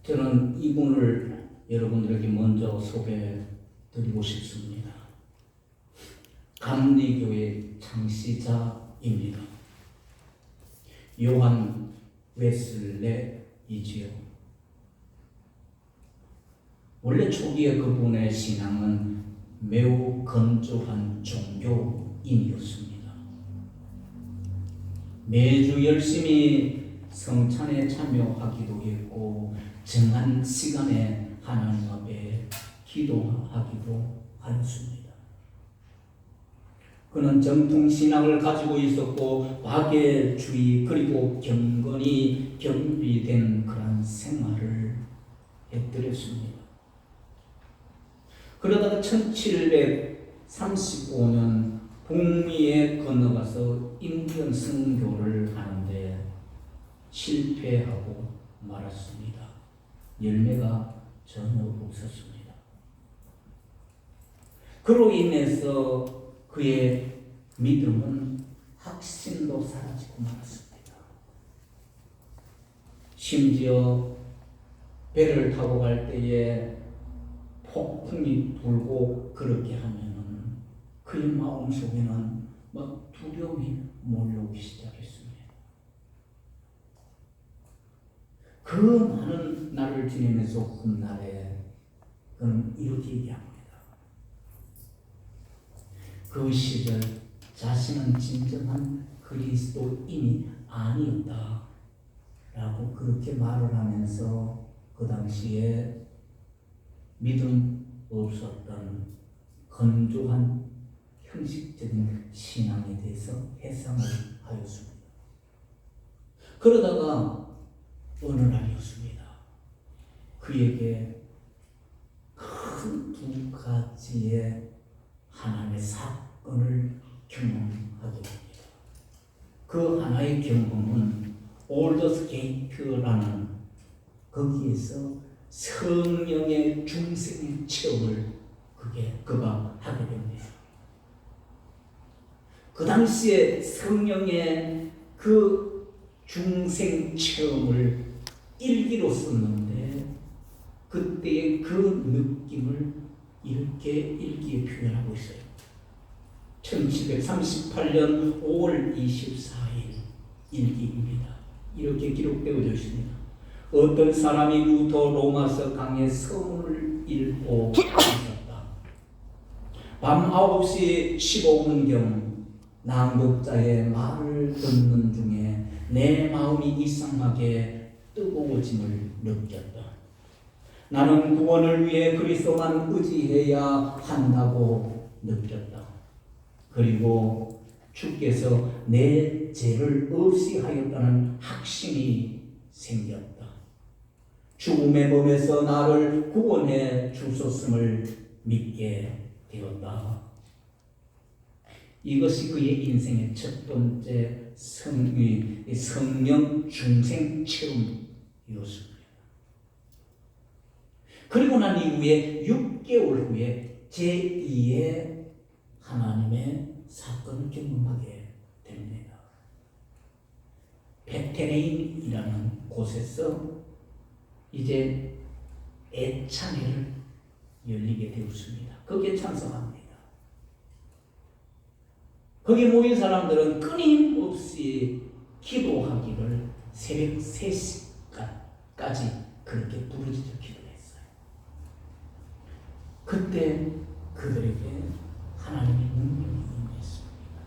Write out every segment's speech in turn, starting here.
저는 이분을 여러분들에게 먼저 소개해 드리고 싶습니다. 감리교의 창시자입니다. 요한 웨슬레이지요. 원래 초기에 그분의 신앙은 매우 건조한 종교인이었습니다. 매주 열심히 성찬에 참여하기도 했고 정한 시간에 하나님 앞에 기도하기도 하였습니다. 그는 정통신앙을 가지고 있었고 박애주의 그리고 경건이 겸비된 그런 생활을 해드렸습니다. 그러다가 1735년 북미에 건너가서 인디언 선교를 하는데 실패하고 말았습니다. 열매가 전혀 없었습니다. 그로 인해서 그의 믿음은 확신도 사라지고 말았습니다. 심지어 배를 타고 갈 때에 폭풍이 불고 그렇게 하면은 그의 마음속에는 막 두려움이 몰려오기 시작했습니다. 그 많은 날을 지내면서 훗날에 그는 이렇게 얘기합니다. 그 시절 자신은 진정한 그리스도인이 아니었다 라고 그렇게 말을 하면서 그 당시에 믿음 없었던 건조한 형식적인 신앙에 대해서 해상을 하였습니다. 그러다가 어느 날이었습니다. 그에게 큰 두 가지의 하나님의 사건을 경험하게 됩니다. 그 하나의 경험은 올더스 게이트라는 거기에서 성령의 중생의 체험을 그가 하게 됩니다. 그 당시에 성령의 그 중생 체험을 일기로 썼는데 그때의 그 느낌을 이렇게 일기에 표현하고 있어요. 1738년 5월 24일 일기입니다. 이렇게 기록되어 있습니다. 어떤 사람이 루터 로마서 강의 서문을 읽고 있었다. 밤 9시 15분경 낭독자의 말을 듣는 중에 내 마음이 이상하게 뜨거워짐을 느꼈다. 나는 구원을 위해 그리스도만 의지해야 한다고 느꼈다. 그리고 주께서 내 죄를 없이 하였다는 확신이 생겼다. 죽음의 범에서 나를 구원해 주셨음을 믿게 되었다. 이것이 그의 인생의 첫 번째 성령 중생 체험이었습니다. 그리고 난 이후에 6개월 후에 제2의 하나님의 사건을 경험하게 됩니다. 베테레인이라는 곳에서 이제 애찬회를 열리게 되었습니다. 거기에 참석합니다. 거기 모인 사람들은 끊임없이 기도하기를 새벽 3시까지 그렇게 부르짖어 기도했어요. 그때 그들에게 하나님의 능력이 임했습니다.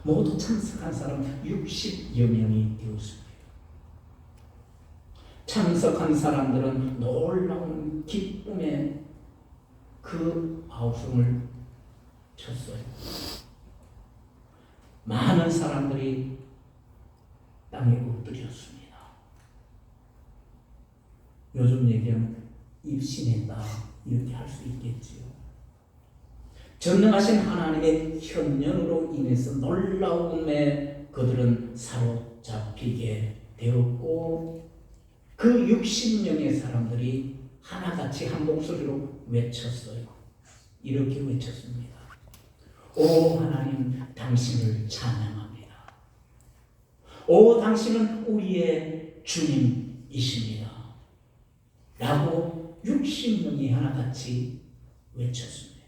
모두 참석한 사람 60여 명이 되었습니다. 참석한 사람들은 놀라운 기쁨에 그 아우성을 쳤어요. 많은 사람들이 땅에 엎드렸습니다. 요즘 얘기하면 입신했다 이렇게 할 수 있겠지요. 전능하신 하나님의 현령으로 인해서 놀라움에 그들은 사로잡히게 되었고 그 60명의 사람들이 하나같이 한 목소리로 외쳤어요. 이렇게 외쳤습니다. 오 하나님, 당신을 찬양합니다. 오 당신은 우리의 주님이십니다. 라고 60명이 하나같이 외쳤습니다.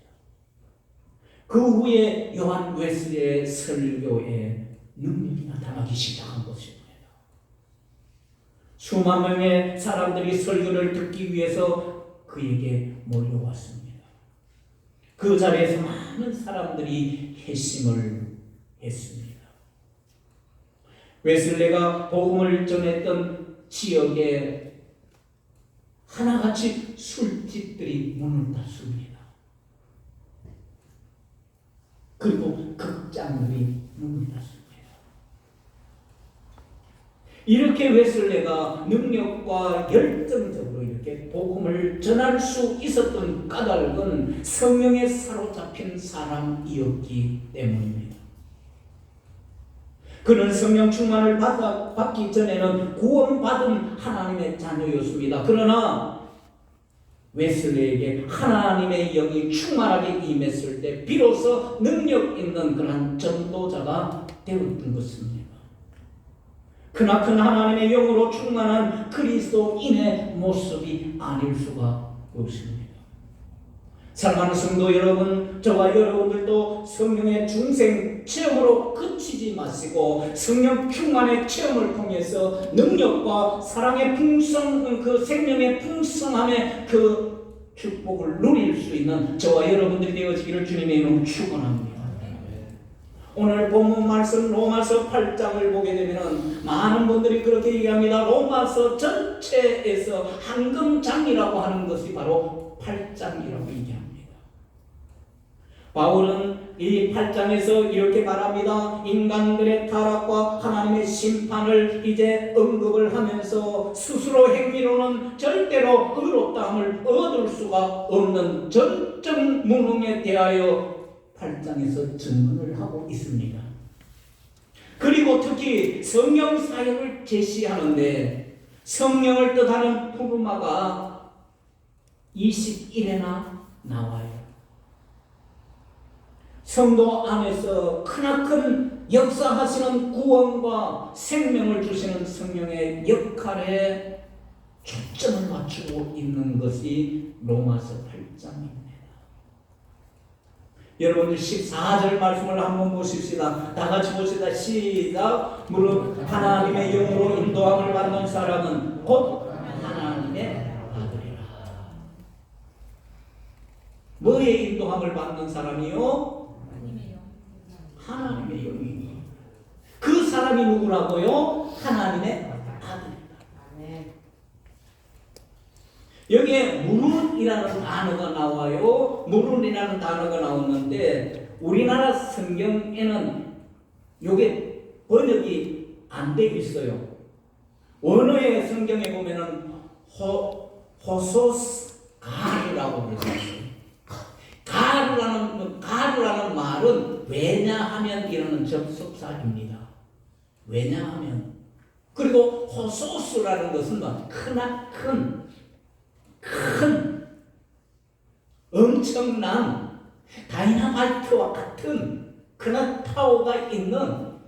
그 후에 요한 웨슬리의 설교에 능력이 나타나기 시작한 것입니다. 수만 명의 사람들이 설교를 듣기 위해서 그에게 몰려왔습니다. 그 자리에서 많은 사람들이 회심을 했습니다. 웨슬리가 복음을 전했던 지역에 하나같이 술집들이 문을 닫습니다. 그리고 극장들이 문을 닫습니다. 이렇게 웨슬리가 능력과 열정적으로 이렇게 복음을 전할 수 있었던 까닭은 성령에 사로잡힌 사람이었기 때문입니다. 그는 성령 충만을 받기 전에는 구원받은 하나님의 자녀였습니다. 그러나 웨슬리에게 하나님의 영이 충만하게 임했을 때 비로소 능력 있는 그러한 전도자가 되었던 것입니다. 크나큰 하나님의 영으로 충만한 그리스도인의 모습이 아닐 수가 없습니다. 사랑하는 성도 여러분, 저와 여러분들도 성령의 중생 체험으로 그치지 마시고 성령 충만의 체험을 통해서 능력과 사랑의 풍성, 그 생명의 풍성함의 그 축복을 누릴 수 있는 저와 여러분들이 되어지기를 주님의 이름으로 축원합니다. 오늘 본문 말씀 로마서 8장을 보게 되면 많은 분들이 그렇게 얘기합니다. 로마서 전체에서 황금장이라고 하는 것이 바로 8장이라고 얘기합니다. 바울은 이 8장에서 이렇게 말합니다. 인간들의 타락과 하나님의 심판을 이제 언급을 하면서 스스로 행위로는 절대로 의롭다함을 얻을 수가 없는 전적 무능에 대하여 8장에서 증언을 하고 있습니다. 그리고 특히 성령 사역을 제시하는데 성령을 뜻하는 푸르마가 21회나 나와요. 성도 안에서 크나큰 역사하시는 구원과 생명을 주시는 성령의 역할에 초점을 맞추고 있는 것이 로마서 8장입니다. 여러분들 14절 말씀을 한번 보십시다. 다 같이 봅시다. 시작. 무릇 하나님의 영으로 인도함을 받는 사람은 곧 하나님의 아들이라. 뭐의 인도함을 받는 사람이요? 하나님의 영이. 그 사람이 누구라고요? 하나님의 아들이다. 여기에 무릇이라는 단어가 나와요. 무릇이라는 단어가 나오는데 우리나라 성경에는 이게 번역이 안 되어 있어요. 원어의 성경에 보면은 호소스가르라고 그러죠. 가르라는 말은 왜냐하면 이라는 접속사입니다. 왜냐하면. 그리고 호소스라는 것은 크나큰 엄청난 다이나마이트와 같은 그런 파워가 있는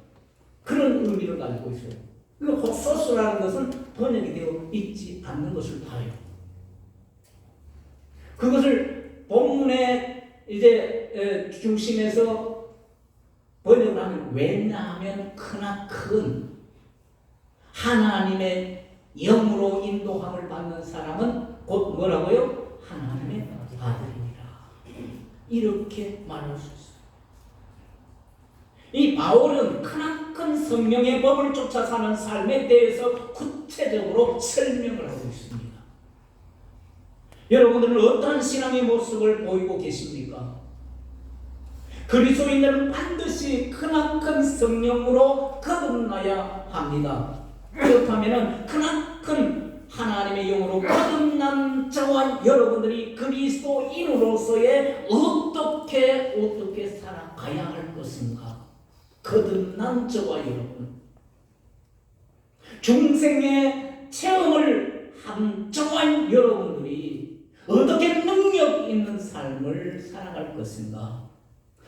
그런 의미를 가지고 있어요. 그 호소스라는 것은 번역이 되어 있지 않는 것을 봐요. 그것을 본문의 이제 중심에서 번역을 하면 왜냐하면 크나큰 하나님의 영으로 인도함을 받는 사람은 곧 뭐라고요? 하나님의 아들이니라. 이렇게 말할 수 있어요. 이 바울은 크나큰 성령의 법을 쫓아 사는 삶에 대해서 구체적으로 설명을 하고 있습니다. 여러분들은 어떠한 신앙의 모습을 보이고 계십니까? 그리스도인들은 반드시 크나큰 성령으로 거듭나야 합니다. 그렇다면 크나큰 하나님의 영으로 거듭난 저와 여러분들이 그리스도인으로서의 어떻게 살아가야 할 것인가? 거듭난 저와 여러분, 중생의 체험을 한 저와 여러분들이 어떻게 능력 있는 삶을 살아갈 것인가?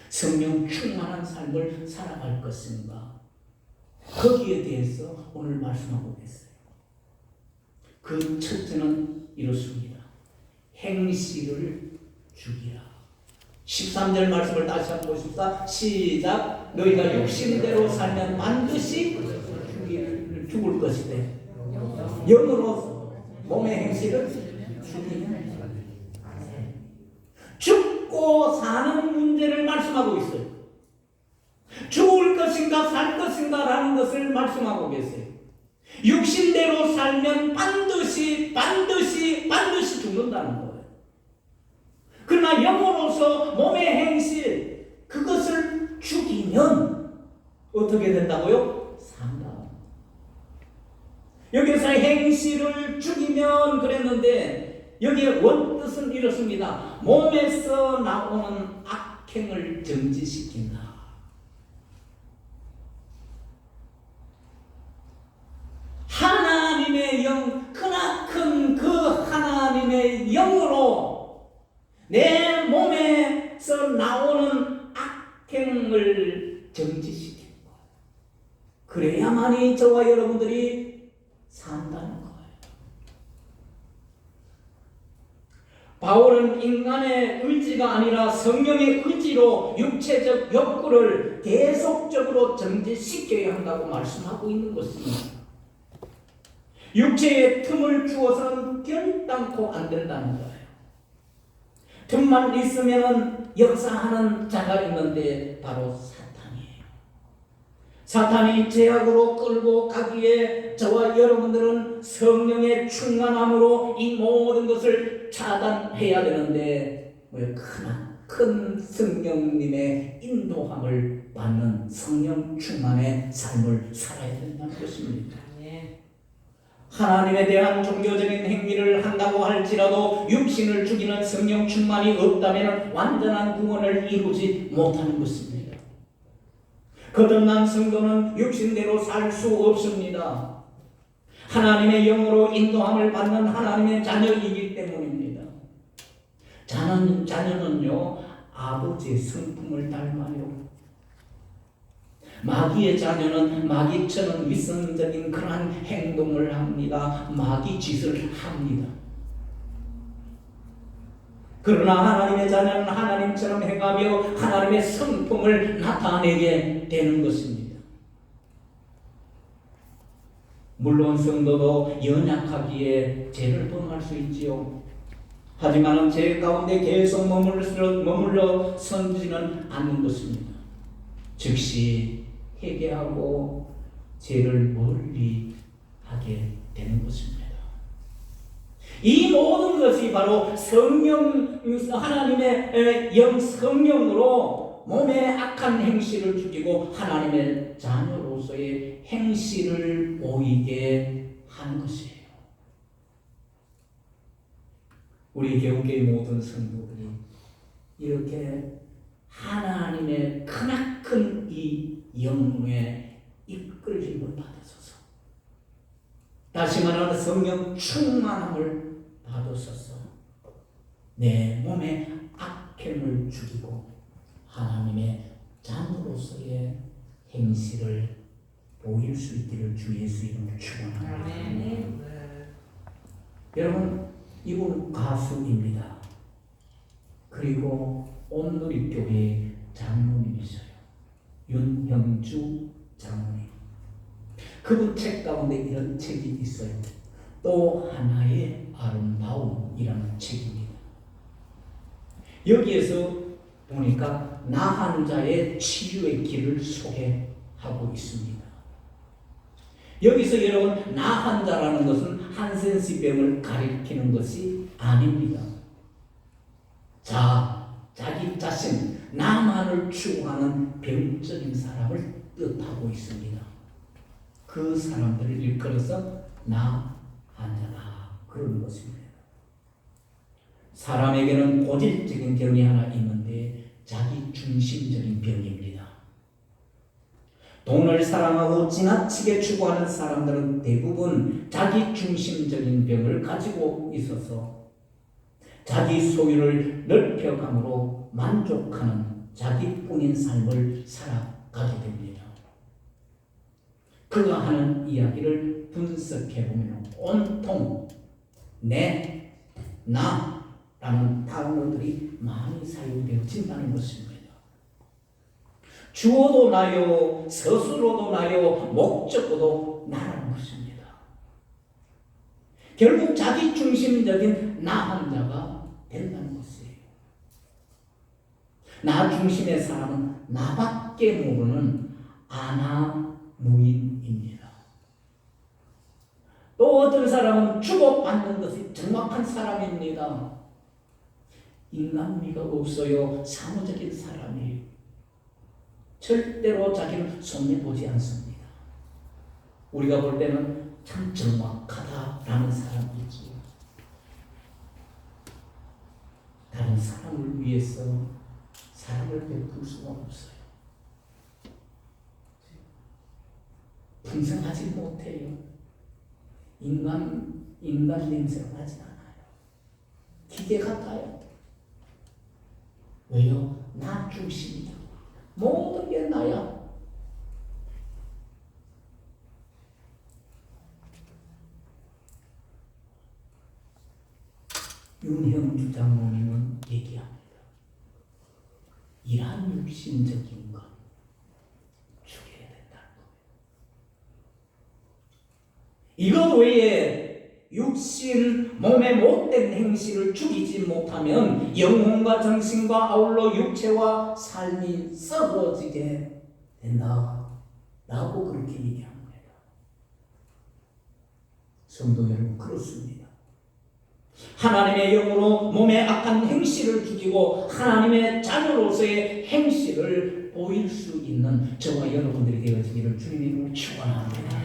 성령 충만한 삶을 살아갈 것인가? 거기에 대해서 오늘 말씀하고 있어요. 그 첫째는 이렇습니다. 행실을 죽이라. 13절 말씀을 다시 한번 보십시다. 시작. 너희가 욕심대로 살면 반드시 죽을 것이다. 영으로 몸의 행실을 죽이면 죽고 사는 문제를 말씀하고 있어요. 죽을 것인가 살 것인가 라는 것을 말씀하고 계세요. 육신대로 살면 반드시 죽는다는 거예요. 그러나 영으로서 몸의 행실 그것을 죽이면 어떻게 된다고요? 산다. 여기서 행실을 죽이면 그랬는데 여기에 원뜻은 이렇습니다. 몸에서 나오는 악행을 정지시킨다. 하나님의 영, 크나큰 그 하나님의 영으로 내 몸에서 나오는 악행을 정지시키는 거예요. 그래야만이 저와 여러분들이 산다는 거예요. 바울은 인간의 의지가 아니라 성령의 의지로 육체적 욕구를 계속적으로 정지시켜야 한다고 말씀하고 있는 것입니다. 육체에 틈을 주어서는 결단코 안 된다는 거예요. 틈만 있으면 역사하는 자가 있는데 바로 사탄이에요. 사탄이 죄악으로 끌고 가기에 저와 여러분들은 성령의 충만함으로 이 모든 것을 차단해야 되는데 큰 성령님의 인도함을 받는 성령 충만의 삶을 살아야 된다는 것입니다. 하나님에 대한 종교적인 행위를 한다고 할지라도 육신을 죽이는 성령 충만이 없다면 완전한 구원을 이루지 못하는 것입니다. 거듭난 성도는 육신대로 살 수 없습니다. 하나님의 영으로 인도함을 받는 하나님의 자녀이기 때문입니다. 자녀는요 아버지의 성품을 닮아요. 마귀의 자녀는 마귀처럼 위선적인 그러한 행동을 합니다. 마귀 짓을 합니다. 그러나 하나님의 자녀는 하나님처럼 행하며 하나님의 성품을 나타내게 되는 것입니다. 물론 성도도 연약하기에 죄를 범할 수 있지요. 하지만 죄 가운데 계속 머물러 선지는 않는 것입니다. 즉시 회개하고 죄를 멀리 하게 되는 것입니다. 이 모든 것이 바로 하나님의 영 성령으로 몸의 악한 행실을 죽이고 하나님의 자녀로서의 행실을 보이게 하는 것이에요. 우리 개운교회 모든 성도들이 이렇게 하나님의 크나큰 이 영에 이끌림을 받으소서. 다시 말하는 성령 충만함을 받으소서. 내 몸의 악행을 죽이고 하나님의 자녀로서의 행실을 보일 수 있기를 주 예수 이름으로 축원합니다. 여러분, 이분 가수입니다. 그리고 온누리교회 장로님이셔요. 윤형주 장로님. 그분 책 가운데 이런 책이 있어요. 또 하나의 아름다움이라는 책입니다. 여기에서 보니까 나한 자의 치유의 길을 소개하고 있습니다. 여기서 여러분 나한 자라는 것은 한센스병을 가리키는 것이 아닙니다. 자기 자신, 나만을 추구하는 병적인 사람을 뜻하고 있습니다. 그 사람들을 일컬어서 나한 자다 그러는 것입니다. 사람에게는 고질적인 병이 하나 있는데 자기 중심적인 병입니다. 돈을 사랑하고 지나치게 추구하는 사람들은 대부분 자기 중심적인 병을 가지고 있어서 자기 소유를 넓혀감으로 만족하는 자기뿐인 삶을 살아가게 됩니다. 그가 하는 이야기를 분석해보면 온통 내, 나라는 단어들이 많이 사용되어진다는 것입니다. 주어도 나요, 서술어도 나요, 목적어도 나라는 것입니다. 결국 자기 중심적인 나 혼자가 된다는 것이에요. 나 중심의 사람은 나밖에 모르는 아나무인입니다. 또 어떤 사람은 주고받는 것이 정확한 사람입니다. 인간미가 없어요. 사무적인 사람이에요. 절대로 자기는 손해보지 않습니다. 우리가 볼 때는 참 정확하다라는 사람이지. 다른 사람을 위해서 사랑을 베풀 수가 없어요. 풍성하지 못해요. 인간 냄새가 나지 않아요. 기계 같아요. 왜요? 나 중심이다. 모든 게 나야. 윤형주 장로님은 얘기합니다. 이러한 육신적인 것 죽여야 된다는 거예요. 이것 외에 육신, 몸의 못된 행실을 죽이지 못하면 영혼과 정신과 아울러 육체와 삶이 썩어지게 된다 라고 그렇게 얘기합니다. 성도 여러분, 그렇습니다. 하나님의 영으로 몸의 악한 행실을 죽이고 하나님의 자녀로서의 행실을 보일 수 있는 저와 여러분들이 되어지기를 주님의 이름으로 축원합니다.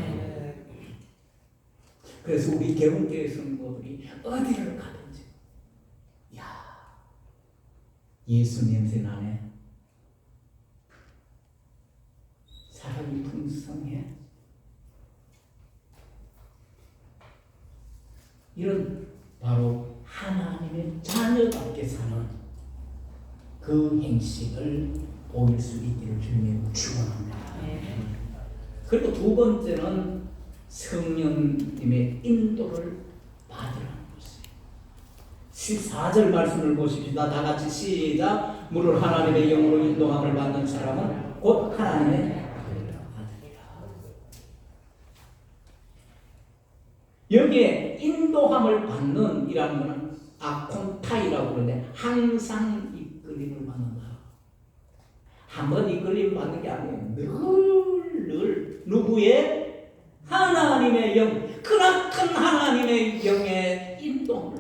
그래서 우리 개운교회 성도들이 어디를 가든지 예수 냄새 나네. 사람이 풍성해. 이런 바로 하나님의 자녀답게 사는 그 행실을 보일 수 있기를 주님의 축원합니다. 그리고 두 번째는 성령님의 인도를 받으라는 것이에요. 14절 말씀을 보십시다. 다 같이 시작. 무릇 하나님의 영으로 인도함을 받는 사람은 곧 하나님의 아들이라. 여기에 인도함을 받는 이라는 것은 아콘타이라고 그러는데 항상 이끌림을 받는다. 한번 이끌림 받는 게 아니에요. 늘 누구의? 하나님의 영, 크나큰 하나님의 영의 인도함을,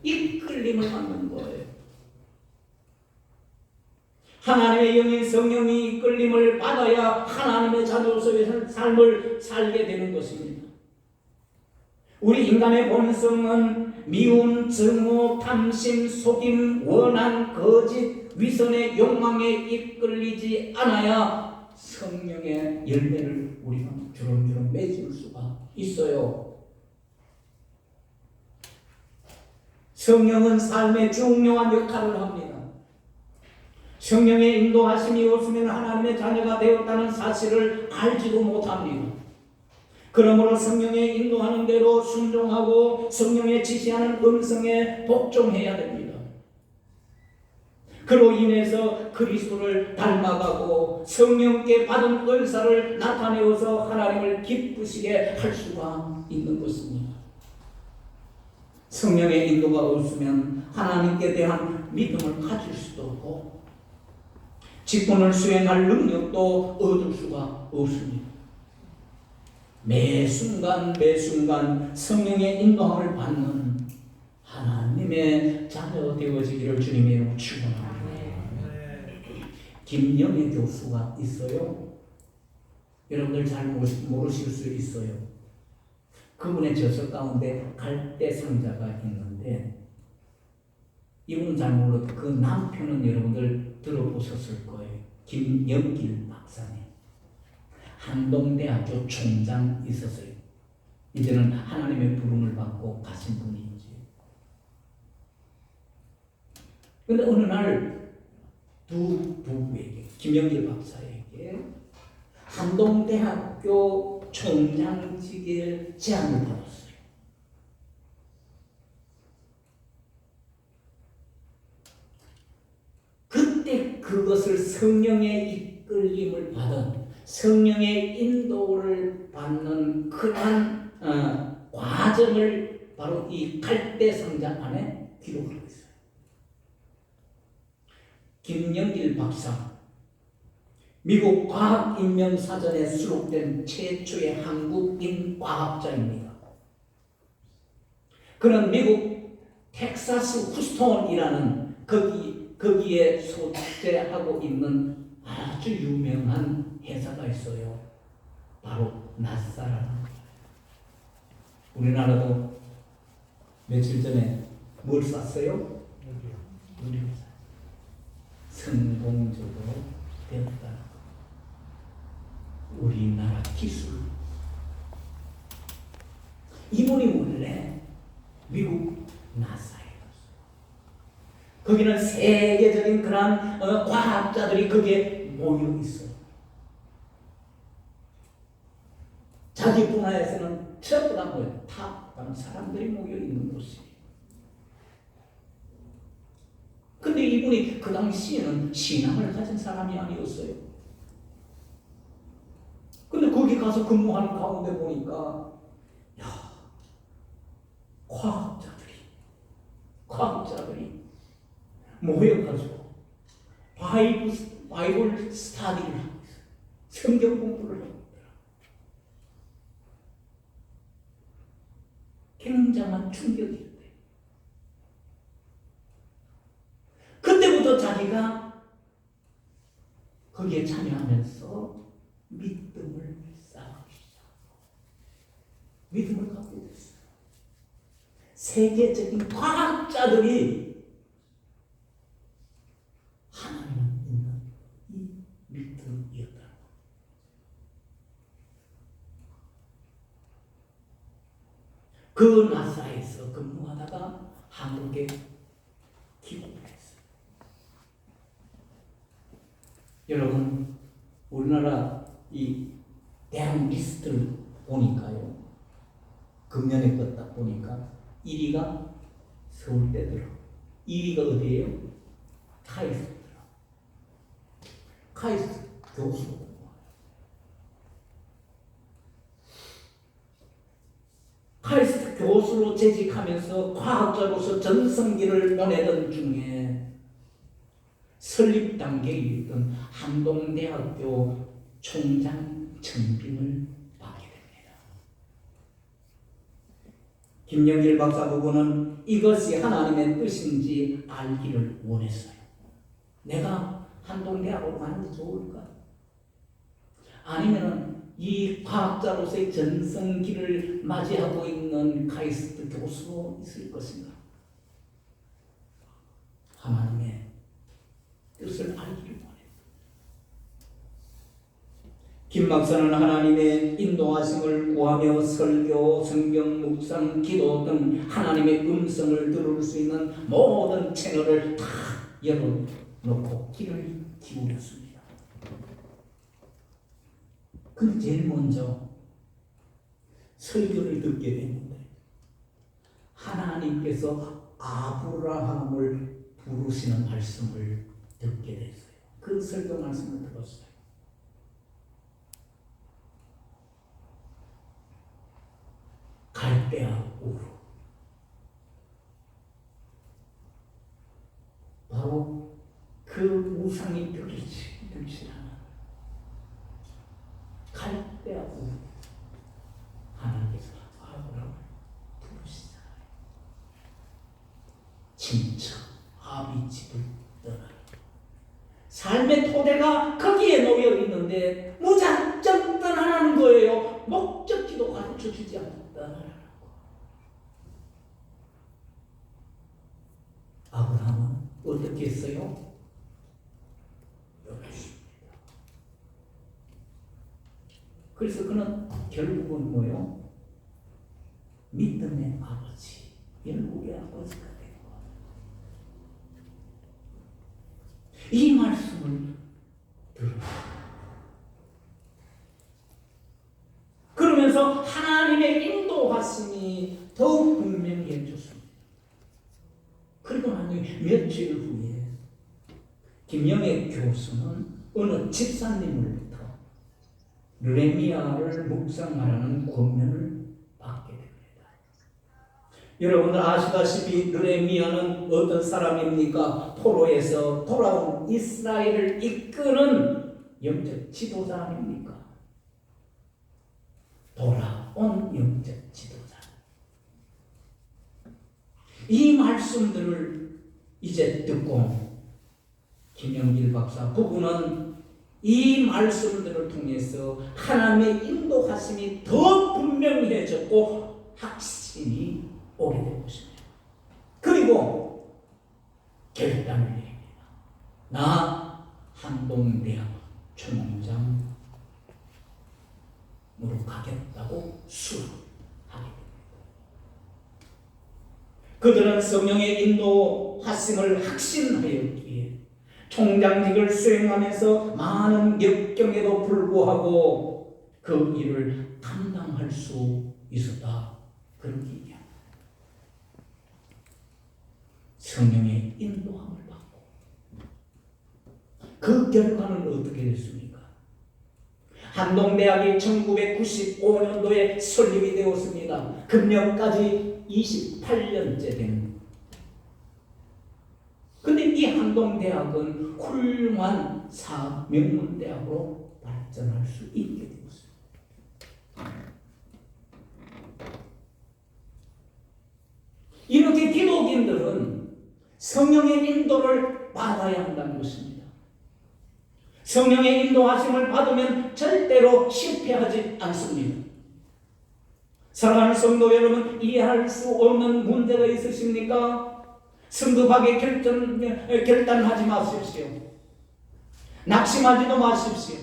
이끌림을 받는 거예요. 하나님의 영인 성령이 이끌림을 받아야 하나님의 자녀로서의 삶을 살게 되는 것입니다. 우리 인간의 본성은 미움, 증오, 탐심, 속임, 원한, 거짓, 위선의 욕망에 이끌리지 않아야 성령의 열매를 우리가 주렁주렁 맺을 수가 있어요. 성령은 삶의 중요한 역할을 합니다. 성령의 인도하심이 없으면 하나님의 자녀가 되었다는 사실을 알지도 못합니다. 그러므로 성령의 인도하는 대로 순종하고 성령의 지시하는 음성에 복종해야 됩니다. 그로 인해서 그리스도를 닮아가고 성령께 받은 은사를 나타내어서 하나님을 기쁘시게 할 수가 있는 것입니다. 성령의 인도가 없으면 하나님께 대한 믿음을 가질 수도 없고 직분을 수행할 능력도 얻을 수가 없습니다. 매 순간 성령의 인도함을 받는 하나님의 자녀 되어지기를 주님의 이름으로 축원합니다. 김영애 교수가 있어요. 여러분들 잘 모르실 수 있어요. 그분의 저서 가운데 갈대 상자가 있는데 이분은 잘 몰라도 그 남편은 여러분들 들어보셨을 거예요. 김영길 박사님. 한동대학교 총장 있었어요. 이제는 하나님의 부름을 받고 가신 분이지. 그런데 어느 날 두 부부에게, 김영길 박사에게 한동대학교 총장직에 제안을 받았어요. 그때 그것을 성령의 이끌림을 받은, 성령의 인도를 받는 그러한 과정을 바로 이 갈대 상자 안에 기록하고 있어요. 김영길 박사, 미국 과학인명사전에 수록된 최초의 한국인 과학자입니다. 그는 미국 텍사스 후스톤이라는 거기에 소재하고 있는 아주 유명한 회사가 있어요. 바로 나사라는 거예요. 우리나라도 며칠 전에 뭘 쐈어요? 누리호사. 성공적으로 되었다. 우리나라 기술. 이분이 원래 미국 나사에 갔어요. 거기는 세계적인 그런 과학자들이 거기에 모여 있어요. 자기 분야에서는 전부 다 모여, 탑 사람들이 모여 있는 곳이에요. 근데 이분이 그 당시에는 신앙을 가진 사람이 아니었어요. 근데 거기 가서 근무하는 가운데 보니까, 야, 과학자들이 모여가지고 바이블 스타디를 하고 있어요. 성경 공부를 하고 있더라. 굉장한 충격이었대요. 그때부터 자기가 거기에 참여하면서 믿음을 쌓기 시작하고 믿음을 갖게 됐어요. 세계적인 과학자들이 하나님을 믿는 이 믿음이었다는 거예요. 그 나사에서 근무하다가 한국에 귀국을 했어요. 여러분, 우리나라 이 대학 리스트를 보니까요, 금년에 것 딱 보니까 1위가 서울대더라. 2위가 어디예요? 카이스트더라. 카이스트 교수. 카이스트 교수로 재직하면서 과학자로서 전성기를 보내던 중에 설립 단계에 있던 한동대학교 총장 청빙을 받게 됩니다. 김영길 박사 부부는 이것이 하나님의 뜻인지 알기를 원했어요. 내가 한동대학으로 가는 게 좋을까? 아니면 이 과학자로서의 전성기를 맞이하고 있는 카이스트 교수로 있을 것인가? 하나님의 뜻을 알기를 원해요. 김 박사는 하나님의 인도하심을 구하며 설교, 성경 묵상, 기도 등 하나님의 음성을 들을 수 있는 모든 채널을 다 열어놓고 귀를 기울였습니다. 근데 제일 먼저 설교를 듣게 됐는데 하나님께서 아브라함을 부르시는 말씀을 듣게 됐어요. 그 설교 말씀을 들었어요. 갈대아 우르. 바로 그 우상이 펼치는 갈대아 우르. 하나님께서 아브라함을 부르시잖아요. 진짜 아비 집을 떠나요. 삶의 토대가 거기에 놓여 있는데 무작정 떠나는 거예요. 목적지도 가르쳐 주지 않고 떠나라고. 아브라함은 어떻게 했어요? 열심입니다. 그래서 그는 결국은 뭐요? 믿음의 아버지, 영국의 아버지가 된 거예요. 이 말씀을 들어요. 그러면서 하나님의 인도하심이 더욱 분명해졌습니다. 그리고 나니 며칠 후에 김영애 교수는 어느 집사님으로부터 느헤미야를 묵상하라는 권면을 받게 됩니다. 여러분들 아시다시피 느헤미야는 어떤 사람입니까? 포로에서 돌아온 이스라엘을 이끄는 영적 지도자 아닙니까? 돌아온 영적 지도자. 이 말씀들을 이제 듣고 김영길 박사 부부는 이 말씀들을 통해서 하나님의 인도하심이 더 분명해졌고 확신이 오게 된 것입니다. 그리고 결단을 내립니다. 나 한동대학 총장으로 가겠다고 수락하게 됩니다. 그들은 성령의 인도하심을 확신하였기에 총장직을 수행하면서 많은 역경에도 불구하고 그 일을 감당할 수 있었다. 그렇게 얘기합니다. 성령의 인도함을 받고 그 결과는 어떻게 됐습니까? 한동대학이 1995년도에 설립이 되었습니다. 금년까지 28년째 됩니다. 근데 이 한동대학은 훌륭한 사명문대학으로 발전할 수 있게 되었습니다. 이렇게 기독인들은 성령의 인도를 받아야 한다는 것입니다. 성령의 인도하심을 받으면 절대로 실패하지 않습니다. 사랑하는 성도 여러분, 이해할 수 없는 문제가 있으십니까? 성급하게 결단하지 마십시오. 낙심하지도 마십시오.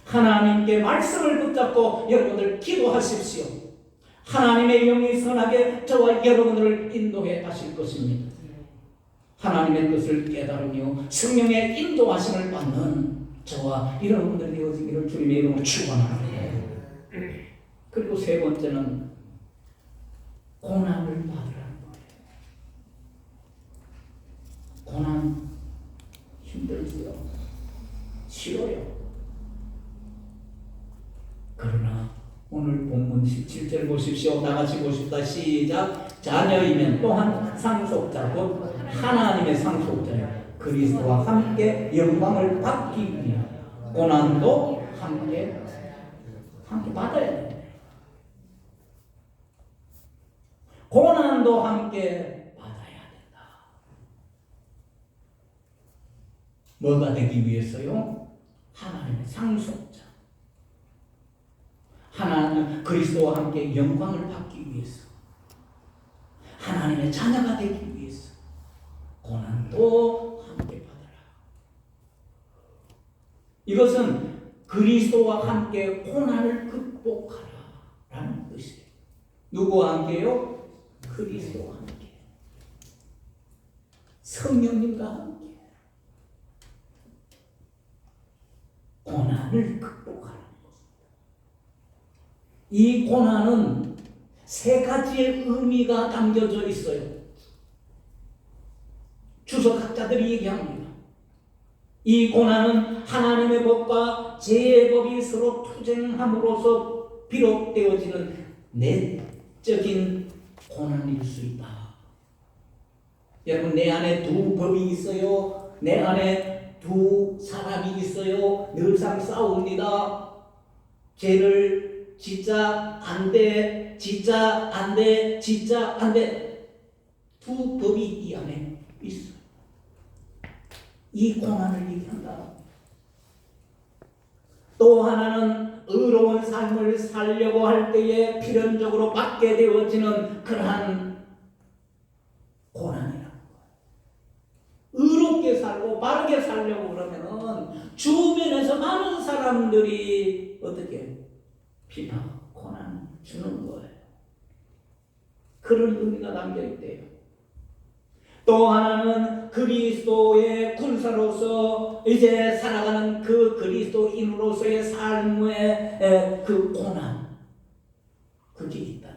하나님께 말씀을 붙잡고 여러분들 기도하십시오. 하나님의 영이 선하게 저와 여러분들을 인도해 가실 것입니다. 하나님의 뜻을 깨달으며 성령의 인도하심을 받는 저와 여러분들이 되어지기를 주님의 이름으로 축원합니다. 그리고 세 번째는 고난을 받으라는 거예요. 고난 힘들지요. 싫어요. 그러나 오늘 본문 17절 보십시오. 다 같이 보십시다. 시작. 자녀이면 또한 상속자 곧 하나님의 상속자여 그리스도와 함께 영광을 받기 위하여 고난도 함께 받아야 됩니다. 고난도 함께 받아야 된다. 뭐가 되기 위해서요? 하나님의 상속자. 하나님 그리스도와 함께 영광을 받기 위해서, 하나님의 자녀가 되기 위해서 고난도 함께 받아라. 이것은 그리스도와 함께 고난을 극복하라라는 뜻이에요. 누구와 함께요? 그리스도와 함께, 성령님과 함께 고난을 극복하라. 이 고난은 세 가지의 의미가 담겨져 있어요. 주석학자들이 얘기합니다. 이 고난은 하나님의 법과 죄의 법이 서로 투쟁함으로써 비롯되어지는 내적인 고난일 수 있다. 여러분, 내 안에 두 법이 있어요. 내 안에 두 사람이 있어요. 늘상 싸웁니다. 죄를 진짜 안 돼, 진짜 안 돼, 진짜 안 돼. 두 법이 이 안에 있어요. 이 고난을 얘기한다. 또 하나는 의로운 삶을 살려고 할 때에 필연적으로 받게 되어지는 그러한 고난이라는 거예요. 의롭게 살고 바르게 살려고 그러면은 주변에서 많은 사람들이 어떻게 비판, 고난 주는 거예요. 그런 의미가 담겨 있대요. 또 하나는 그리스도의 군사로서 이제 살아가는 그 그리스도인으로서의 삶의 그 고난, 그게 있다는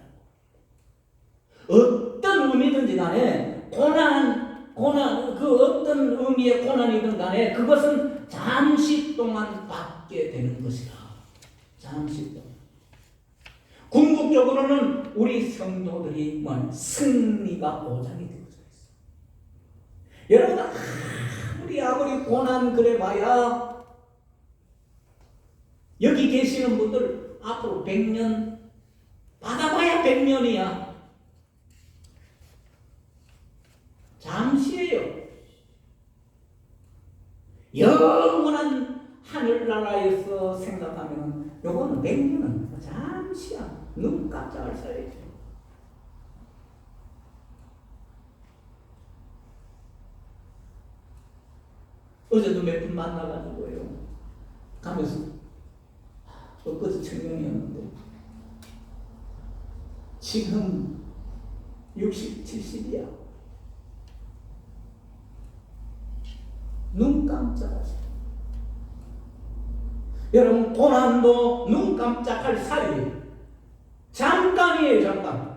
거. 어떤 의미든지 간에 고난, 그 어떤 의미의 고난이든 간에 그것은 잠시 동안 받게 되는 것이다. 잠시 동안. 궁극적으로는 우리 성도들이 승리가 보장이 되어져 있어. 여러분, 아무리 고난 그래봐야 여기 계시는 분들 앞으로 100년 받아봐야 100년이야. 잠시예요. 영원한 하늘나라에서 생각하면 요거는 100년은 잠시야. 눈 깜짝할 사이죠. 어제도 몇 분 만나가지고요. 가면서 엊그제 청년이었는데 지금 60, 70이야. 눈 깜짝하세요. 여러분, 고난도 눈 깜짝할 사이. 잠깐이에요, 잠깐.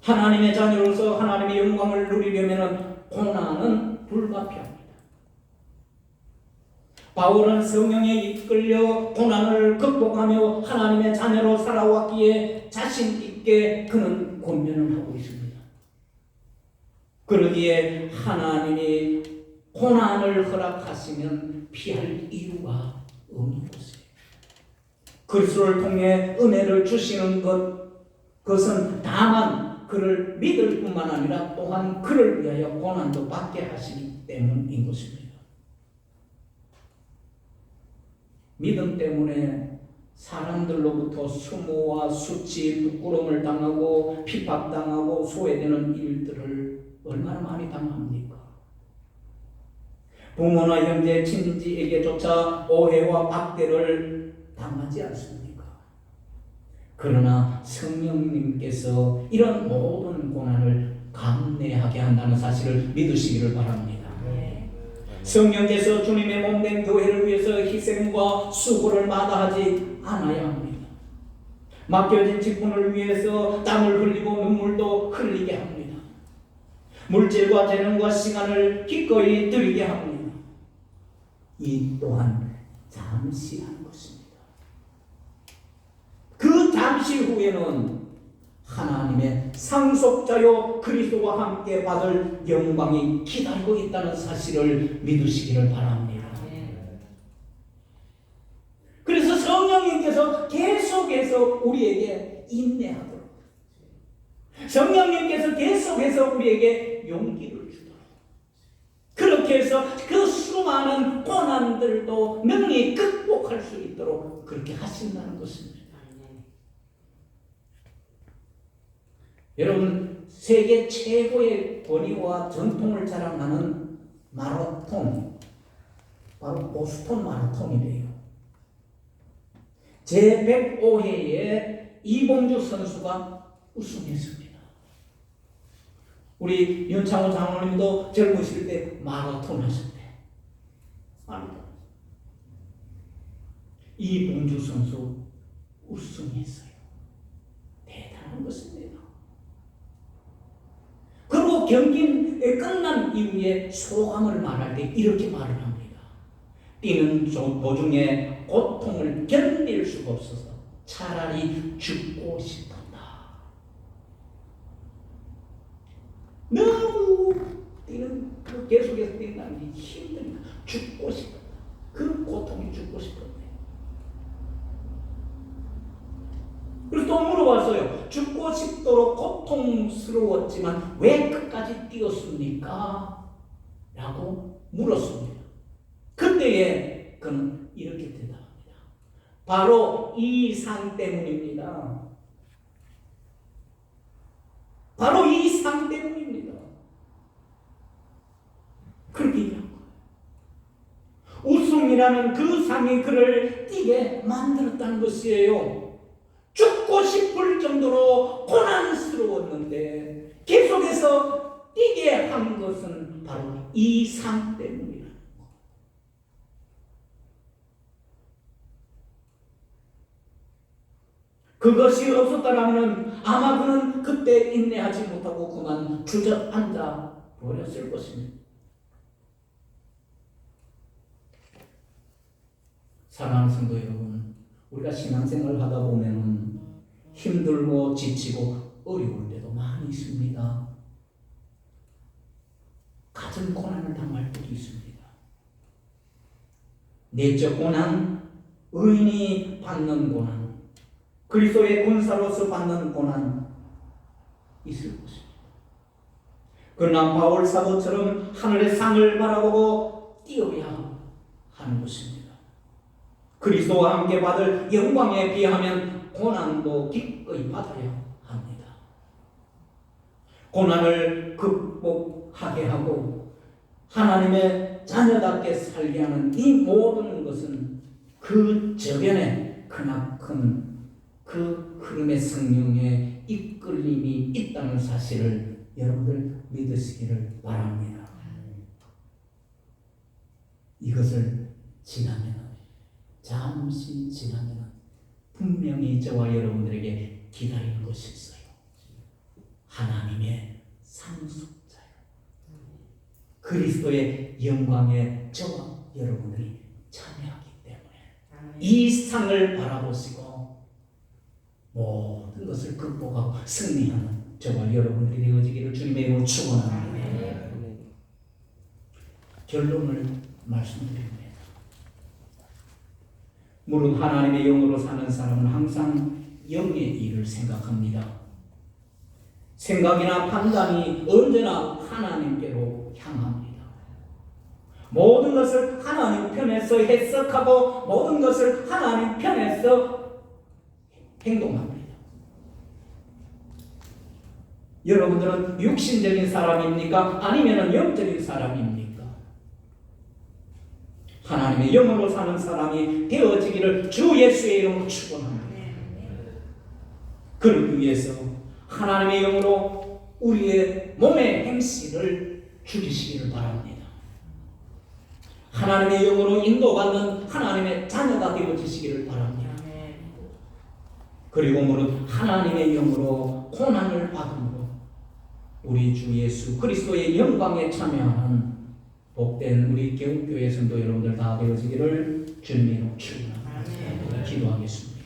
하나님의 자녀로서 하나님의 영광을 누리려면 고난은 불가피합니다. 바울은 성령에 이끌려 고난을 극복하며 하나님의 자녀로 살아왔기에 자신 있게 그는 권면을 하고 있습니다. 그러기에 하나님이 고난을 허락하시면 피할 이유가 없는 것이에요. 그리스도를 통해 은혜를 주시는 그것은 다만 그를 믿을 뿐만 아니라 또한 그를 위하여 고난도 받게 하시기 때문인 것입니다. 믿음 때문에 사람들로부터 수모와 수치, 부끄러움을 당하고 핍박당하고 소외되는 일들을 얼마나 많이 당합니까? 부모나 형제, 친지에게조차 오해와 박대를 당하지 않습니까? 그러나 성령님께서 이런 모든 고난을 감내하게 한다는 사실을 믿으시기를 바랍니다. 성령께서 주님의 몸된 교회를 위해서 희생과 수고를 마다하지 않아야 합니다. 맡겨진 직분을 위해서 땀을 흘리고 눈물도 흘리게 합니다. 물질과 재능과 시간을 기꺼이 드리게 합니다. 이 또한 잠시 한 것입니다. 그 잠시 후에는 하나님의 상속자요 그리스도와 함께 받을 영광이 기다리고 있다는 사실을 믿으시기를 바랍니다. 그래서 성령님께서 계속해서 우리에게 인내하도록, 성령님께서 계속해서 우리에게 용기를 주도록, 그렇게 해서 그 수많은 고난들도 능히 극복할 수 있도록 그렇게 하신다는 것입니다. 여러분, 세계 최고의 권위와 전통을 자랑하는 마라톤, 바로 보스턴 마라톤이래요. 제105회에 이봉주 선수가 우승했습니다. 우리 윤창호 장로님도 젊으실 때 마라톤 하셨대. 이봉주 선수 우승했어요. 대단한 것입니다. 그리고 경기 끝난 이후에 소감을 말할 때 이렇게 말을 합니다. 뛰는 도중에 고통을 견딜 수가 없어서 차라리 죽고 싶었다. 너무 뛰는, 계속해서 뛴다는 게 힘드니까 죽고 싶었다. 그 고통이 죽고 싶었네. 그래서 또 물어봤어요. 죽고 싶도록 고통스러웠지만 왜 끝까지 뛰었습니까? 라고 물었습니다. 그때에 그는 이렇게 대답합니다. 바로 이 상 때문입니다. 바로 이 상 때문입니다. 그렇게 얘기한 거예요. 우승이라는 그 상이 그를 뛰게 만들었다는 것이에요. 죽고 싶을 정도로 고난스러웠는데 계속해서 뛰게 한 것은 바로 이 상 때문이라는 거. 그것이 없었다면 아마 그는 그때 인내하지 못하고 그만 주저앉아 버렸을 것입니다. 사랑하는 성도 여러분, 우리가 신앙생활을 하다 보면 힘들고 지치고 어려울 때도 많이 있습니다. 가진 고난을 당할 때도 있습니다. 내적 고난, 의인이 받는 고난, 그리스도의 군사로서 받는 고난 있을 것입니다. 그러나 바울 사도처럼 하늘의 상을 바라보고 뛰어야 하는 것입니다. 그리스도와 함께 받을 영광에 비하면 고난도 기꺼이 받아야 합니다. 고난을 극복하게 하고 하나님의 자녀답게 살게 하는 이 모든 것은 그 저변에 크나큰 그 흐름의 성령의 이끌림이 있다는 사실을 여러분들 믿으시기를 바랍니다. 이것을 지나면, 잠시 지나면 분명히 저와 여러분들에게 기다리는 것이 있어요. 하나님의 상속자요, 그리스도의 영광에 저와 여러분들이 참여하기 때문에 이 상을 바라보시고 모든 것을 극복하고 승리하는 저와 여러분들이 되어지기를 주님의 이름으로 축원합니다. 결론을 말씀드립니다. 물론 하나님의 영으로 사는 사람은 항상 영의 일을 생각합니다. 생각이나 판단이 언제나 하나님께로 향합니다. 모든 것을 하나님 편에서 해석하고 모든 것을 하나님 편에서 행동합니다. 여러분들은 육신적인 사람입니까? 아니면 영적인 사람입니까? 하나님의 영으로 사는 사람이 되어지기를 주 예수의 이름으로 축원합니다. 그러기 위해서 하나님의 영으로 우리의 몸의 행실을 죽이시기를 바랍니다. 하나님의 영으로 인도받는 하나님의 자녀가 되어지시기를 바랍니다. 그리고 무릇 하나님의 영으로 고난을 받음으로 우리 주 예수 그리스도의 영광에 참여하는 복된 우리 개국교회 성도 여러분들 다 되어지기를 주님의 이름으로 축원합니다. 기도하겠습니다.